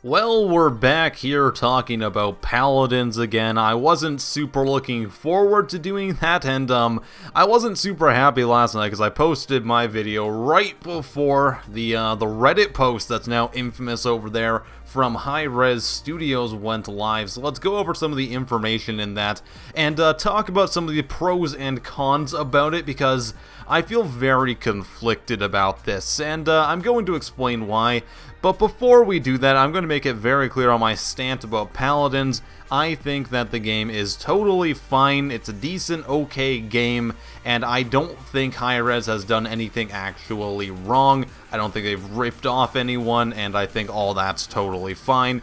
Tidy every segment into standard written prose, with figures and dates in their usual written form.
Well, we're back here talking about Paladins again. I wasn't super looking forward to doing that, and I wasn't super happy last night because I posted my video right before the Reddit post that's now infamous over there from Hi-Rez Studios went live. So let's go over some of the information in that and talk about some of the pros and cons about it, because I feel very conflicted about this, and I'm going to explain why. But before we do that, I'm going to make it very clear on my stance about Paladins. I think that the game is totally fine, it's a decent, okay game, and I don't think Hi-Rez has done anything actually wrong. I don't think they've ripped off anyone, and I think all that's totally fine.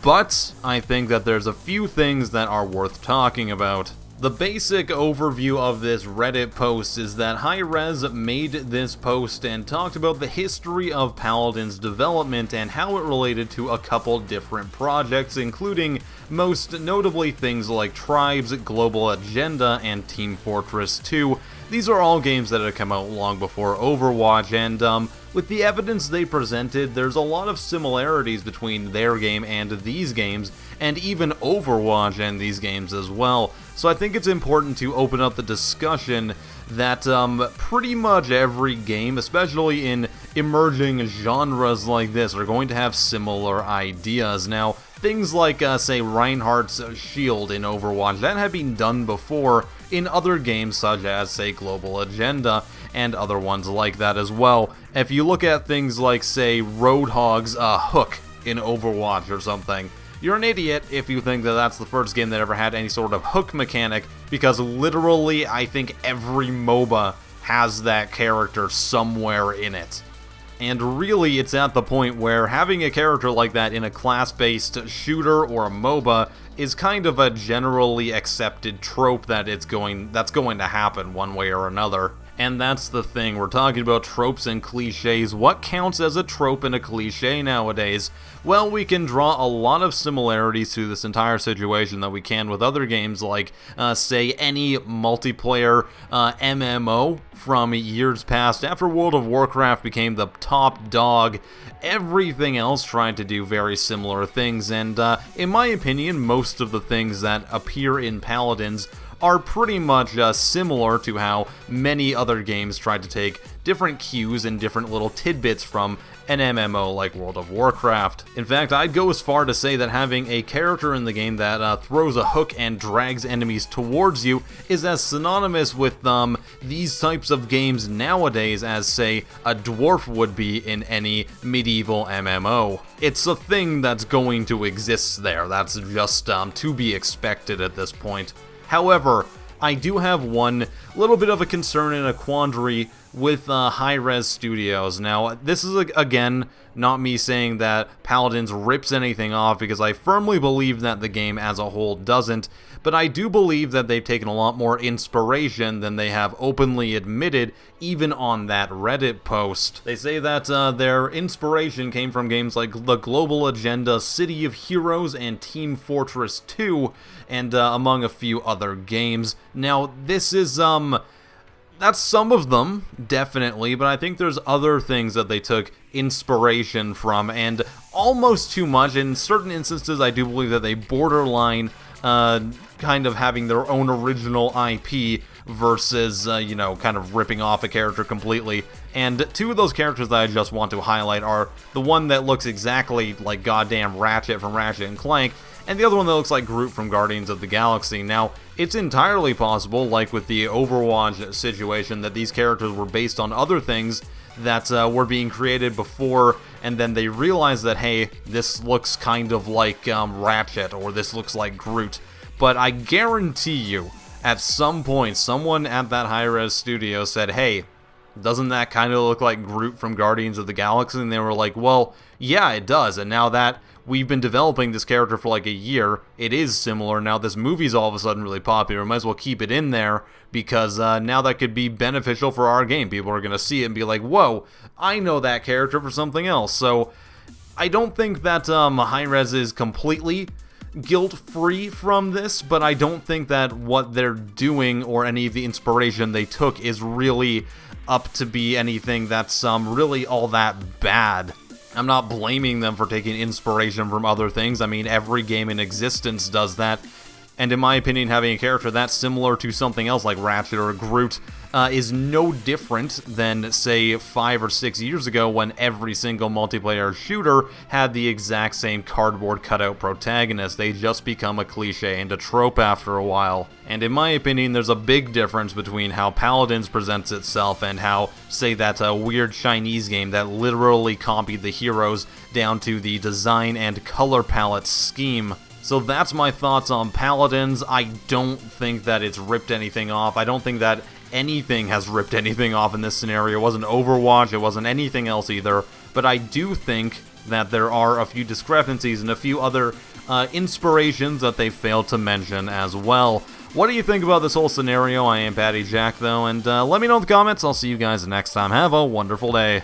But I think that there's a few things that are worth talking about. The basic overview of this Reddit post is that Hi-Rez made this post and talked about the history of Paladins development and how it related to a couple different projects, including most notably things like Tribes, Global Agenda, and Team Fortress 2. These are all games that had come out long before Overwatch, and with the evidence they presented, there's a lot of similarities between their game and these games, and even Overwatch and these games as well. So I think it's important to open up the discussion that pretty much every game, especially in emerging genres like this, are going to have similar ideas. Now, things like, say, Reinhardt's shield in Overwatch, that had been done before in other games such as, say, Global Agenda, and other ones like that as well. If you look at things like, say, Roadhog's hook in Overwatch or something, you're an idiot if you think that that's the first game that ever had any sort of hook mechanic, because literally I think every MOBA has that character somewhere in it. And really, it's at the point where having a character like that in a class-based shooter or a MOBA is kind of a generally accepted trope that that's going to happen one way or another. And that's the thing, we're talking about tropes and cliches. What counts as a trope and a cliche nowadays? Well, we can draw a lot of similarities to this entire situation that we can with other games like, say, any multiplayer MMO from years past. After World of Warcraft became the top dog, everything else tried to do very similar things, and in my opinion, most of the things that appear in Paladins are pretty much similar to how many other games tried to take different cues and different little tidbits from an MMO like World of Warcraft. In fact, I'd go as far to say that having a character in the game that throws a hook and drags enemies towards you is as synonymous with these types of games nowadays as, say, a dwarf would be in any medieval MMO. It's a thing that's going to exist there. That's just to be expected at this point. However, I do have one little bit of a concern and a quandary with Hi-Rez Studios. Now, this is, again, not me saying that Paladins rips anything off, because I firmly believe that the game as a whole doesn't, but I do believe that they've taken a lot more inspiration than they have openly admitted, even on that Reddit post. They say that their inspiration came from games like the Global Agenda, City of Heroes, and Team Fortress 2, and among a few other games. Now, this is, that's some of them, definitely, but I think there's other things that they took inspiration from, and almost too much. In certain instances, I do believe that they borderline kind of having their own original IP versus, kind of ripping off a character completely. And two of those characters that I just want to highlight are the one that looks exactly like goddamn Ratchet from Ratchet and Clank, and the other one that looks like Groot from Guardians of the Galaxy. Now, it's entirely possible, like with the Overwatch situation, that these characters were based on other things that were being created before, and then they realized that, hey, this looks kind of like Ratchet, or this looks like Groot. But I guarantee you, at some point, someone at that Hi-Rez studio said, hey, doesn't that kind of look like Groot from Guardians of the Galaxy? And they were like, well, yeah, it does, and now that we've been developing this character for like a year, it is similar. Now this movie's all of a sudden really popular. We might as well keep it in there, because now that could be beneficial for our game. People are going to see it and be like, whoa, I know that character for something else. So I don't think that Hi-Rez is completely guilt-free from this, but I don't think that what they're doing or any of the inspiration they took is really up to be anything that's really all that bad. I'm not blaming them for taking inspiration from other things. I mean, every game in existence does that. And in my opinion, having a character that's similar to something else like Ratchet or Groot is no different than, say, 5 or 6 years ago when every single multiplayer shooter had the exact same cardboard cutout protagonist. They just become a cliche and a trope after a while. And in my opinion, there's a big difference between how Paladins presents itself and how, say, that weird Chinese game that literally copied the heroes down to the design and color palette scheme. So that's my thoughts on Paladins. I don't think that it's ripped anything off. I don't think that anything has ripped anything off in this scenario. It wasn't Overwatch, it wasn't anything else either. But I do think that there are a few discrepancies and a few other inspirations that they failed to mention as well. What do you think about this whole scenario? I am PattyJack though, and let me know in the comments. I'll see you guys next time. Have a wonderful day.